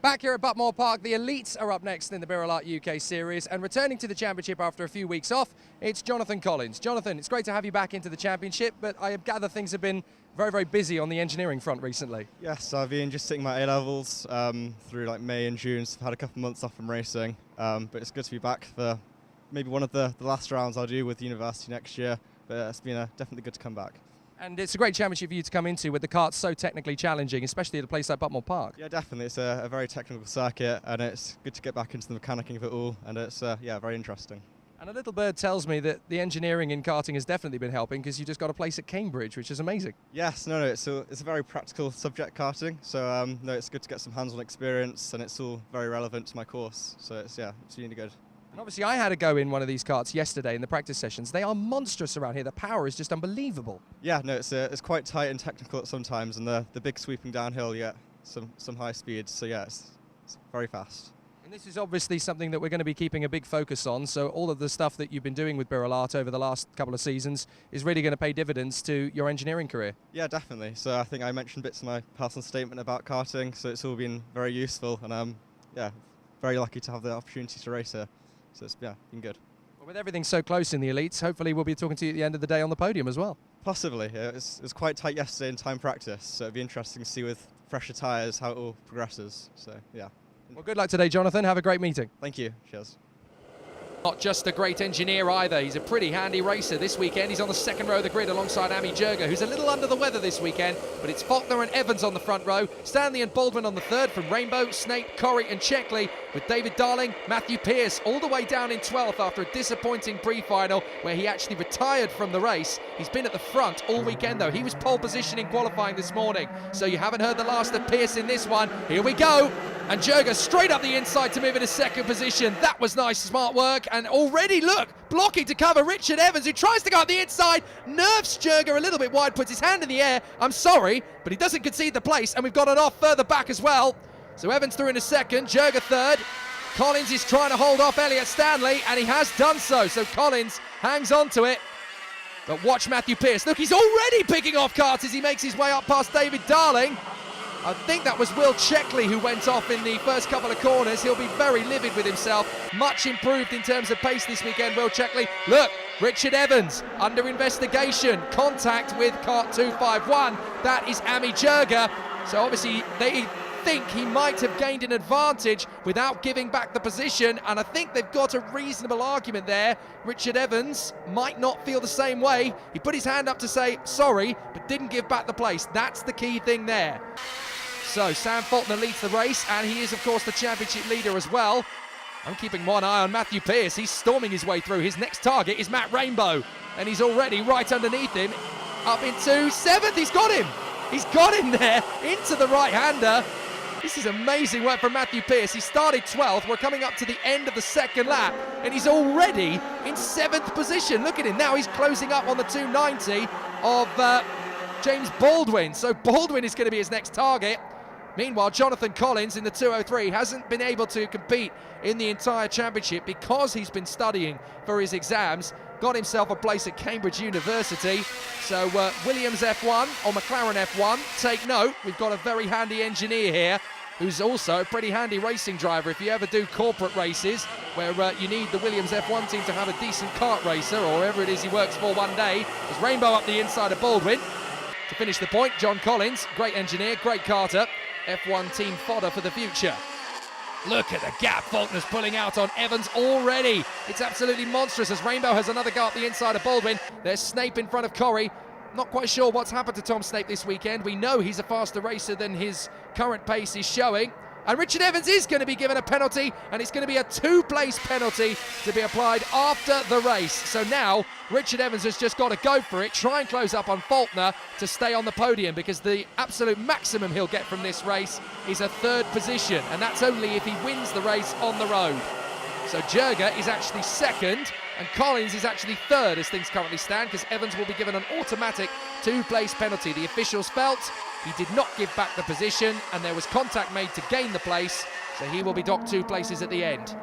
Back here at Buckmore Park, the elites are up next in the birelART UK series, and returning to the championship after a few weeks off, it's Jonathan Collins. Jonathan, it's great to have you back into the championship, but I gather things have been very, very busy on the engineering front recently. Yes, I've been just sitting my A-levels through like May and June, so I've had a couple of months off from racing, but it's good to be back for maybe one of the last rounds I'll do with the university next year, but it's been definitely good to come back. And it's a great championship for you to come into with the karts so technically challenging, especially at a place like Buckmore Park. Yeah, definitely. It's a very technical circuit, and it's good to get back into the mechanicking of it all, and it's yeah, very interesting. And a little bird tells me that the engineering in karting has definitely been helping, because you just got a place at Cambridge, which is amazing. Yes, no, it's a very practical subject, karting, so no, it's good to get some hands-on experience, and it's all very relevant to my course, so it's really good. And obviously I had a go in one of these karts yesterday in the practice sessions. They are monstrous around here. The power is just unbelievable. Yeah, no, it's quite tight and technical at sometimes, and the big sweeping downhill, yeah, some high speeds, so yeah, it's very fast. And this is obviously something that we're going to be keeping a big focus on, so all of the stuff that you've been doing with birelART over the last couple of seasons is really going to pay dividends to your engineering career. Yeah, definitely. So I think I mentioned bits in my personal statement about karting, so it's all been very useful, and I'm very lucky to have the opportunity to race here. So it's been good. Well, with everything so close in the elites, hopefully we'll be talking to you at the end of the day on the podium as well. Possibly. Yeah, it was quite tight yesterday in time practice, so it'd be interesting to see with fresher tyres how it all progresses. So yeah. Well, good luck today, Jonathan. Have a great meeting. Thank you. Cheers. Not just a great engineer either, he's a pretty handy racer this weekend. He's on the second row of the grid alongside Ami Jurga, who's a little under the weather this weekend, but it's Faulkner and Evans on the front row, Stanley and Baldwin on the third from Rainbow, Snape, Corrie and Checkley, with David Darling, Matthew Pearce all the way down in 12th after a disappointing pre-final where he actually retired from the race. He's been at the front all weekend though. He was pole position in qualifying this morning, so you haven't heard the last of Pearce in this one. Here we go. And Jurga straight up the inside to move into second position. That was nice, smart work. And already, look, blocking to cover Richard Evans, who tries to go up the inside, nerves Jurga a little bit wide, puts his hand in the air. I'm sorry, but he doesn't concede the place. And we've got an off further back as well. So Evans through in a second, Jurga third. Collins is trying to hold off Elliot Stanley, and he has done so. So Collins hangs on to it. But watch Matthew Pearce. Look, he's already picking off karts as he makes his way up past David Darling. I think that was Will Checkley who went off in the first couple of corners. He'll be very livid with himself. Much improved in terms of pace this weekend, Will Checkley. Look, Richard Evans under investigation. Contact with kart 251. That is Ami Jurga. So obviously they think he might have gained an advantage without giving back the position, and I think they've got a reasonable argument there. Richard Evans might not feel the same way. He put his hand up to say sorry, but didn't give back the place. That's the key thing there. So Sam Faulkner leads the race, and he is of course the championship leader as well. I'm keeping one eye on Matthew Pearce. He's storming his way through. His next target is Matt Rainbow, and he's already right underneath him, up into 7th. He's got him. He's got him there into the right-hander. This is amazing work from Matthew Pearce. He started 12th. We're coming up to the end of the second lap, and he's already in 7th position. Look at him now. He's closing up on the 290 of James Baldwin. So Baldwin is going to be his next target. Meanwhile, Jonathan Collins in the 203 hasn't been able to compete in the entire championship because he's been studying for his exams. Got himself a place at Cambridge University. So Williams F1 or McLaren F1, take note, we've got a very handy engineer here who's also a pretty handy racing driver. If you ever do corporate races where you need the Williams F1 team to have a decent kart racer or whoever it is he works for one day, there's Rainbow up the inside of Baldwin. To finish the point, John Collins, great engineer, great karter, F1 team fodder for the future. Look at the gap Faulkner's pulling out on Evans already. It's absolutely monstrous as Rainbow has another go up the inside of Baldwin. There's Snape in front of Corrie. Not quite sure what's happened to Tom Snape this weekend. We know he's a faster racer than his current pace is showing. And Richard Evans is going to be given a penalty, and it's going to be a two-place penalty to be applied after the race. So now Richard Evans has just got to go for it, try and close up on Faulkner to stay on the podium, because the absolute maximum he'll get from this race is a 3rd position, and that's only if he wins the race on the road. So Jurga is actually 2nd, and Collins is actually 3rd as things currently stand, because Evans will be given an automatic 2-place penalty. The officials felt he did not give back the position, and there was contact made to gain the place, so he will be docked 2 places at the end.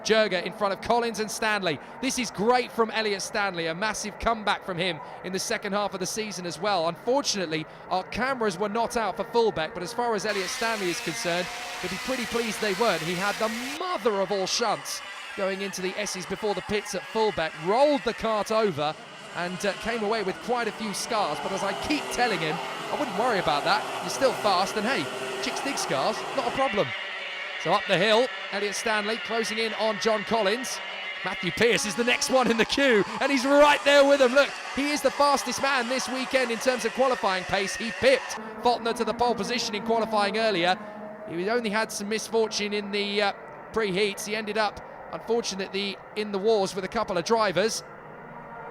Jurga in front of Collins and Stanley. This is great from Elliot Stanley, a massive comeback from him in the second half of the season as well. Unfortunately, our cameras were not out for fullback, but as far as Elliot Stanley is concerned, you'll be pretty pleased they weren't. He had the mother of all shunts going into the S's before the pits at fullback, rolled the kart over and came away with quite a few scars. But as I keep telling him, I wouldn't worry about that. You're still fast, and hey, chicks dig scars, not a problem. So up the hill, Elliot Stanley closing in on John Collins. Matthew Pearce is the next one in the queue, and he's right there with him. Look, he is the fastest man this weekend in terms of qualifying pace. He pipped Faulkner to the pole position in qualifying earlier. He only had some misfortune in the pre-heats. He ended up, unfortunately, in the wars with a couple of drivers.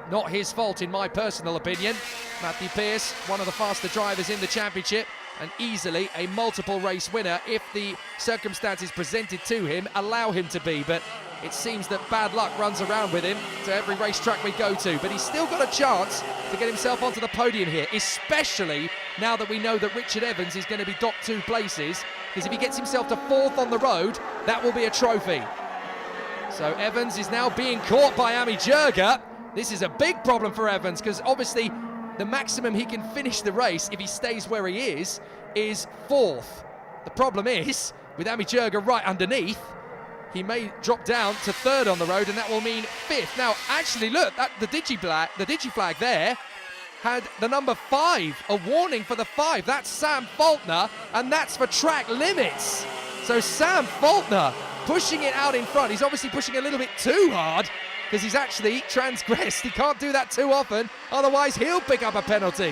Not his fault, in my personal opinion. Matthew Pearce, one of the faster drivers in the championship, and easily a multiple race winner if the circumstances presented to him allow him to be. But it seems that bad luck runs around with him to every racetrack we go to. But he's still got a chance to get himself onto the podium here, especially now that we know that Richard Evans is going to be docked 2 places, because if he gets himself to 4th on the road, that will be a trophy. So Evans is now being caught by Ami Jurga. This is a big problem for Evans, because obviously the maximum he can finish the race, if he stays where he is 4th. The problem is, with Ami Jurga right underneath, he may drop down to 3rd on the road, and that will mean 5th. Now, actually, look, the digi flag there had the number 5, a warning for the 5. That's Sam Faulkner, and that's for track limits. So Sam Faulkner pushing it out in front. He's obviously pushing a little bit too hard, because he's actually transgressed. He can't do that too often, otherwise he'll pick up a penalty.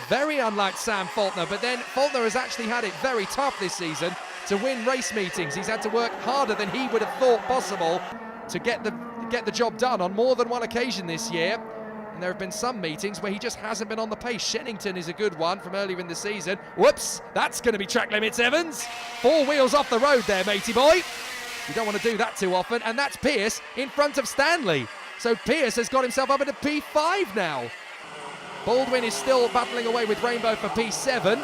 Very unlike Sam Faulkner, but then Faulkner has actually had it very tough this season to win race meetings. He's had to work harder than he would have thought possible to get the job done on more than one occasion this year. And there have been some meetings where he just hasn't been on the pace. Shennington is a good one from earlier in the season. Whoops, that's going to be track limits, Evans. 4 wheels off the road there, matey boy. You don't want to do that too often, and that's Pearce in front of Stanley. So Pearce has got himself up into P5 now. Baldwin is still battling away with Rainbow for P7.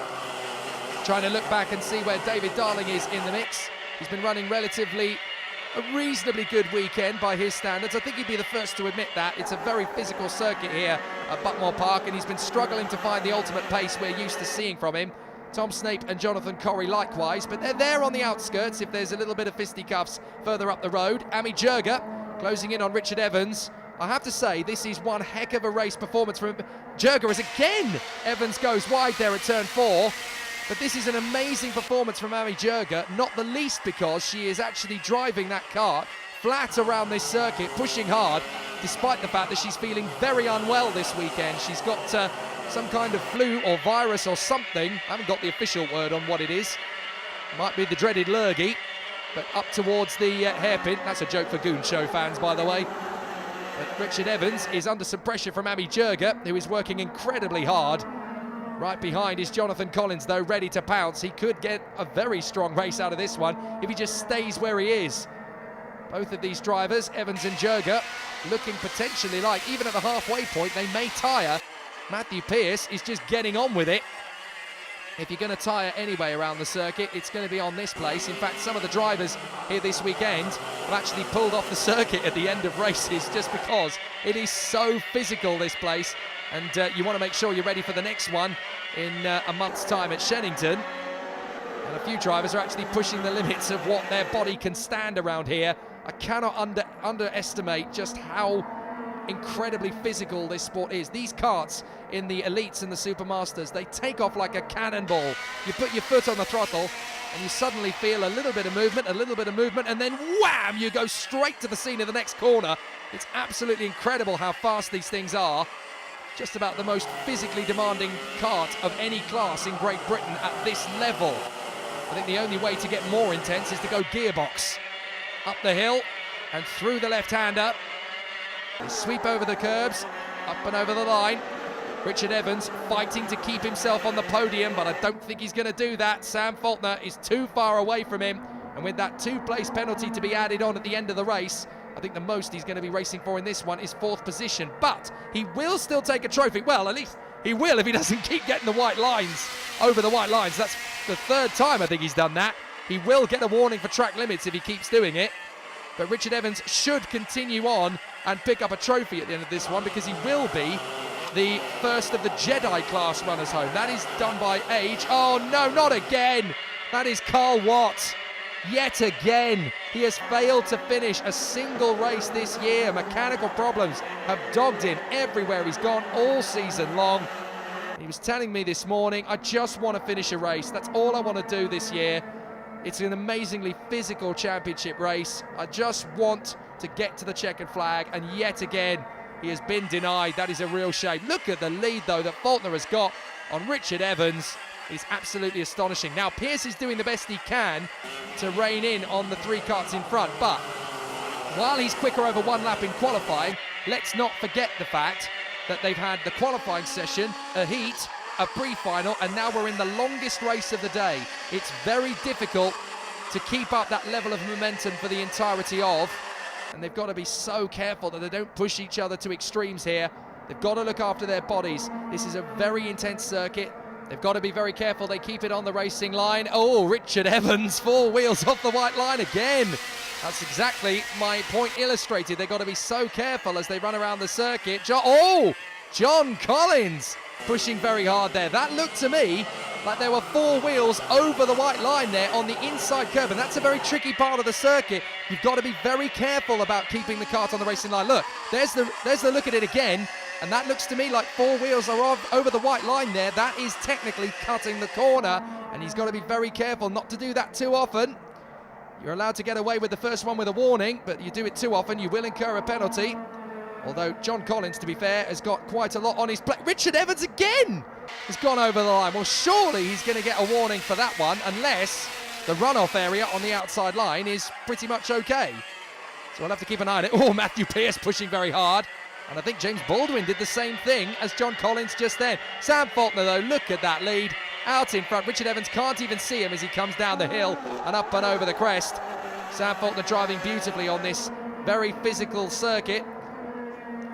Trying to look back and see where David Darling is in the mix. He's been running a reasonably good weekend by his standards. I think he'd be the first to admit that. It's a very physical circuit here at Buckmore Park, and he's been struggling to find the ultimate pace we're used to seeing from him. Tom Snape and Jonathan Corrie likewise, but they're there on the outskirts if there's a little bit of fisticuffs further up the road. Ami Jurga closing in on Richard Evans. I have to say, this is one heck of a race performance from Jurga as again Evans goes wide there at turn 4. But this is an amazing performance from Ami Jurga, not the least because she is actually driving that kart flat around this circuit, pushing hard, despite the fact that she's feeling very unwell this weekend. She's got some kind of flu or virus or something. I haven't got the official word on what it is. Might be the dreaded lurgy, but up towards the hairpin. That's a joke for Goon Show fans, by the way. But Richard Evans is under some pressure from Ami Jurga, who is working incredibly hard. Right behind is Jonathan Collins, though, ready to pounce. He could get a very strong race out of this one if he just stays where he is. Both of these drivers, Evans and Jurga, looking potentially like, even at the halfway point, they may tire. Matthew Pearce is just getting on with it. If you're going to tire anyway around the circuit, it's going to be on this place. In fact, some of the drivers here this weekend have actually pulled off the circuit at the end of races just because it is so physical, this place. And you want to make sure you're ready for the next one in a month's time at Shennington. And a few drivers are actually pushing the limits of what their body can stand around here. I cannot underestimate just how incredibly physical this sport is. These karts in the elites and the supermasters, they take off like a cannonball. You put your foot on the throttle and you suddenly feel a little bit of movement, and then wham, you go straight to the scene of the next corner. It's absolutely incredible how fast these things are. Just about the most physically demanding kart of any class in Great Britain at this level. I think the only way to get more intense is to go gearbox. Up the hill and through the left-hander. They sweep over the curbs, up and over the line. Richard Evans fighting to keep himself on the podium, but I don't think he's going to do that. Sam Faulkner is too far away from him, and with that 2-place penalty to be added on at the end of the race, I think the most he's going to be racing for in this one is 4th position. But he will still take a trophy. Well, at least he will if he doesn't keep getting the white lines, over the white lines. That's the 3rd time I think he's done that. He will get a warning for track limits if he keeps doing it. But Richard Evans should continue on and pick up a trophy at the end of this one, because he will be the first of the Jedi class runners home. That is done by age. Oh no, not again. That is Carl Watt. Yet again, he has failed to finish a single race this year. Mechanical problems have dogged him everywhere he's gone all season long. He was telling me this morning, I just want to finish a race. That's all I want to do this year. It's an amazingly physical championship race. I just want to get to the checkered flag, and yet again, he has been denied. That is a real shame. Look at the lead, though, that Faulkner has got on Richard Evans. It's absolutely astonishing. Now, Pierce is doing the best he can to rein in on the three karts in front, but while he's quicker over one lap in qualifying, let's not forget the fact that they've had the qualifying session, a heat, a pre-final, and now we're in the longest race of the day. It's very difficult to keep up that level of momentum for the entirety of, and they've got to be so careful that they don't push each other to extremes here. They've got to look after their bodies. This is a very intense circuit. They've got to be very careful they keep it on the racing line. Oh, Richard Evans, 4 wheels off the white line again. That's exactly my point illustrated. They've got to be so careful as they run around the circuit. John Collins pushing very hard there. That looked to me like there were 4 wheels over the white line there on the inside curb, and that's a very tricky part of the circuit. You've got to be very careful about keeping the kart on the racing line. Look, there's the look at it again. And that looks to me like 4 wheels are over the white line there. That is technically cutting the corner, and he's got to be very careful not to do that too often. You're allowed to get away with the first one with a warning, but you do it too often, you will incur a penalty. Although John Collins, to be fair, has got quite a lot on his plate. Richard Evans again has gone over the line. Well, surely he's going to get a warning for that one, unless the runoff area on the outside line is pretty much okay. So we'll have to keep an eye on it. Oh, Matthew Pearce pushing very hard. And I think James Baldwin did the same thing as John Collins just then. Sam Faulkner, though, look at that lead. Out in front. Richard Evans can't even see him as he comes down the hill and up and over the crest. Sam Faulkner driving beautifully on this very physical circuit.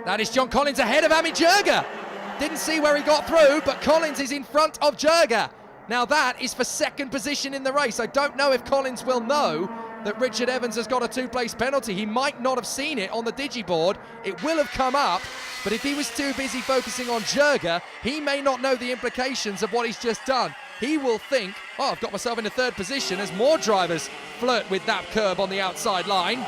That is John Collins ahead of Ami Jurga. Didn't see where he got through, but Collins is in front of Jurga. Now that is for second position in the race. I don't know if Collins will know that Richard Evans has got a 2-place penalty. He might not have seen it on the digiboard. It will have come up, but if he was too busy focusing on Jurga, he may not know the implications of what he's just done. He will think, oh, I've got myself into third position as more drivers flirt with that curb on the outside line.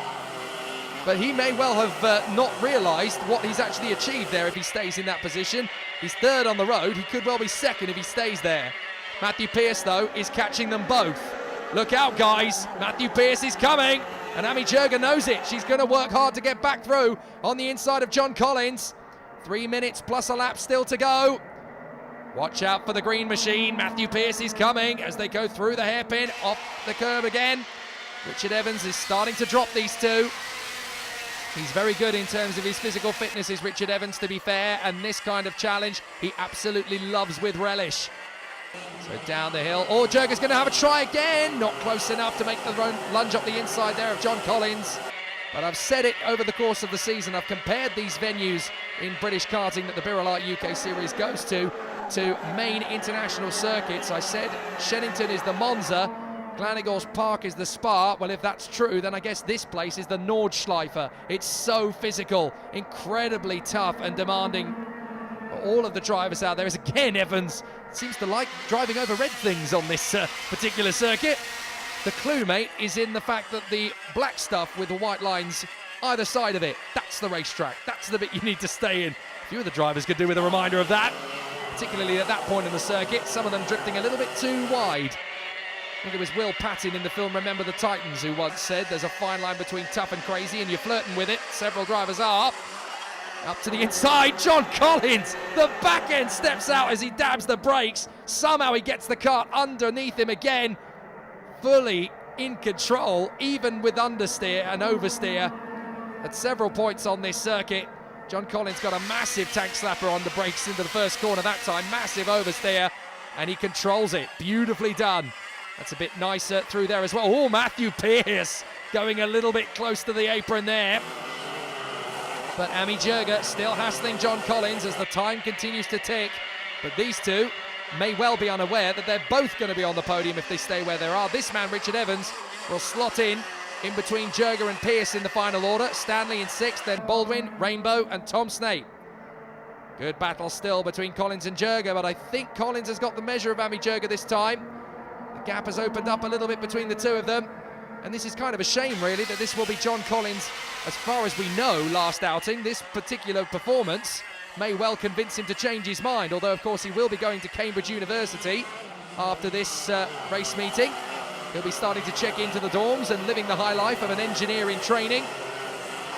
But he may well have not realised what he's actually achieved there if he stays in that position. He's third on the road. He could well be second if he stays there. Matthew Pearce, though, is catching them both. Look out, guys. Matthew Pearce is coming, and Ami Jurga knows it. She's going to work hard to get back through on the inside of John Collins. 3 minutes plus a lap still to go. Watch out for the green machine. Matthew Pearce is coming as they go through the hairpin, off the curb again. Richard Evans is starting to drop these two. He's very good in terms of his physical fitness, is Richard Evans, to be fair, and this kind of challenge he absolutely loves with relish. So down the hill. Oh, Jurga's going to have a try again. Not close enough to make the lunge up the inside there of John Collins. But I've said it over the course of the season. I've compared these venues in British karting that the birelART UK Series goes to main international circuits. I said Shennington is the Monza, Gleneagles Park is the Spa. Well, if that's true, then I guess this place is the Nordschleife. It's so physical, incredibly tough and demanding. All of the drivers out there is again Evans seems to like driving over red things on this particular circuit. The clue, mate, is in the fact that the black stuff with the white lines either side of it, that's the racetrack. That's the bit you need to stay in. A few of the drivers could do with a reminder of that, particularly at that point in the circuit. Some of them drifting a little bit too wide. I think it was Will Patton in the film Remember the Titans who once said there's a fine line between tough and crazy, and you're flirting with it. Several drivers are. Up to the inside, John Collins, the back end steps out as he dabs the brakes. Somehow he gets the kart underneath him again. Fully in control, even with understeer and oversteer at several points on this circuit. John Collins got a massive tank slapper on the brakes into the first corner that time, massive oversteer, and he controls it. Beautifully done. That's a bit nicer through there as well. Oh, Matthew Pearce going a little bit close to the apron there. But Ami Jurga still hassling John Collins as the time continues to tick. But these two may well be unaware that they're both going to be on the podium if they stay where they are. This man, Richard Evans, will slot in in between Jurga and Pierce in the final order. Stanley in 6th, then Baldwin, Rainbow and Tom Snape. Good battle still between Collins and Jurga, but I think Collins has got the measure of Ami Jurga this time. The gap has opened up a little bit between the two of them, and this is kind of a shame really that this will be John Collins, as far as we know, last outing. This particular performance may well convince him to change his mind, although of course he will be going to Cambridge University after this race meeting. He'll be starting to check into the dorms and living the high life of an engineer in training.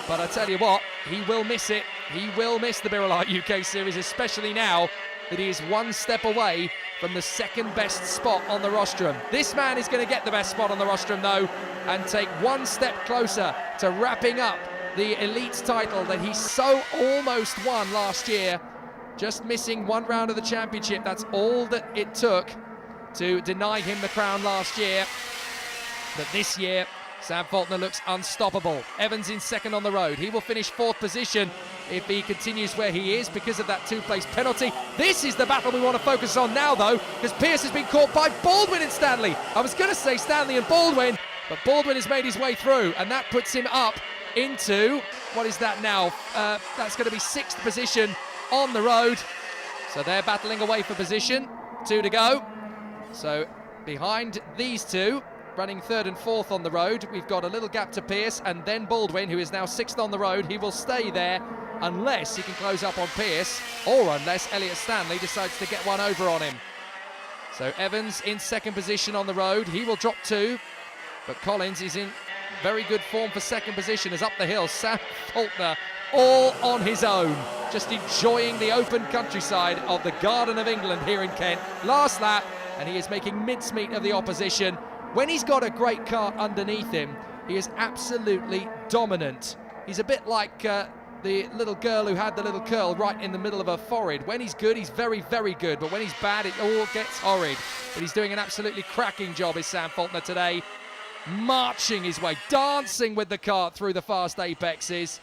But I tell you what, he will miss it. He will miss the birelART UK Series, especially now that he is one step away from the second best spot on the rostrum. This man is going to get the best spot on the rostrum though, and take one step closer to wrapping up the Elites title that he so almost won last year. Just missing one round of the championship. That's all that it took to deny him the crown last year. But this year, Sam Faulkner looks unstoppable. Evans in 2nd on the road. He will finish 4th position if he continues where he is because of that 2-place penalty. This is the battle we want to focus on now, though, because Pierce has been caught by Baldwin and Stanley. I was going to say Stanley and Baldwin, but Baldwin has made his way through, and that puts him up into, what is that now? That's going to be 6th position on the road. So they're battling away for position. 2 to go. So behind these two, running 3rd and 4th on the road, we've got a little gap to Pierce, and then Baldwin, who is now 6th on the road. He will stay there unless he can close up on Pierce, or unless Elliot Stanley decides to get one over on him. So Evans in 2nd position on the road. He will drop 2, but Collins is in very good form for 2nd position as up the hill. Sam Faulkner all on his own, just enjoying the open countryside of the Garden of England here in Kent. Last lap, and he is making mincemeat of the opposition. When he's got a great cart underneath him, he is absolutely dominant. He's a bit like the little girl who had the little curl right in the middle of her forehead. When he's good, he's very, very good, but when he's bad, it all gets horrid. But he's doing an absolutely cracking job, is Sam Faulkner today, marching his way, dancing with the cart through the fast apexes.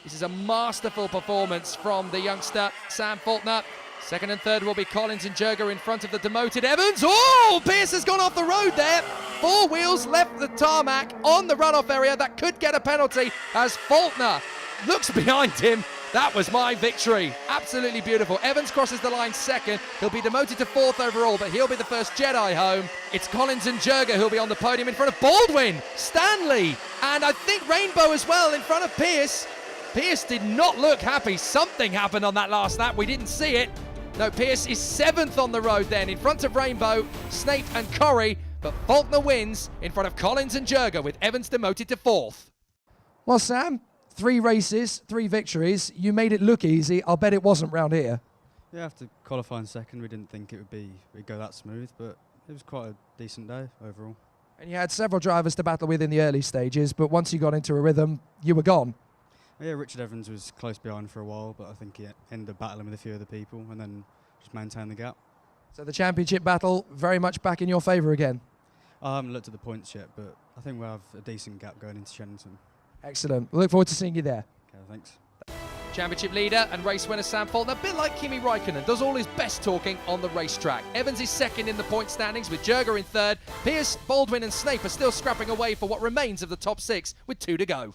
This is a masterful performance from the youngster, Sam Faulkner. 2nd and 3rd will be Collins and Jurga in front of the demoted Evans. Oh, Pierce has gone off the road there. 4 wheels left the tarmac on the runoff area. That could get a penalty as Faulkner looks behind him. That was my victory. Absolutely beautiful. Evans crosses the line 2nd. He'll be demoted to 4th overall, but he'll be the first Jedi home. It's Collins and Jurga who'll be on the podium in front of Baldwin, Stanley, and I think Rainbow as well in front of Pierce. Pierce did not look happy. Something happened on that last lap. We didn't see it. No, Pierce is 7th on the road then, in front of Rainbow, Snape and Corrie, but Faulkner wins in front of Collins and Jurga with Evans demoted to 4th. Well, Sam, 3 races, 3 victories. You made it look easy. I'll bet it wasn't round here. Yeah, after qualifying 2nd, we didn't think it'd go that smooth, but it was quite a decent day overall. And you had several drivers to battle with in the early stages, but once you got into a rhythm, you were gone. Yeah, Richard Evans was close behind for a while, but I think he ended up battling with a few other people and then just maintained the gap. So the championship battle very much back in your favour again. I haven't looked at the points yet, but I think we'll have a decent gap going into Shennington. Excellent. We look forward to seeing you there. Okay, thanks. Championship leader and race winner Sam Faulkner, a bit like Kimi Räikkönen, does all his best talking on the racetrack. Evans is 2nd in the point standings with Jurga in 3rd. Pierce, Baldwin and Snape are still scrapping away for what remains of the top 6 with 2 to go.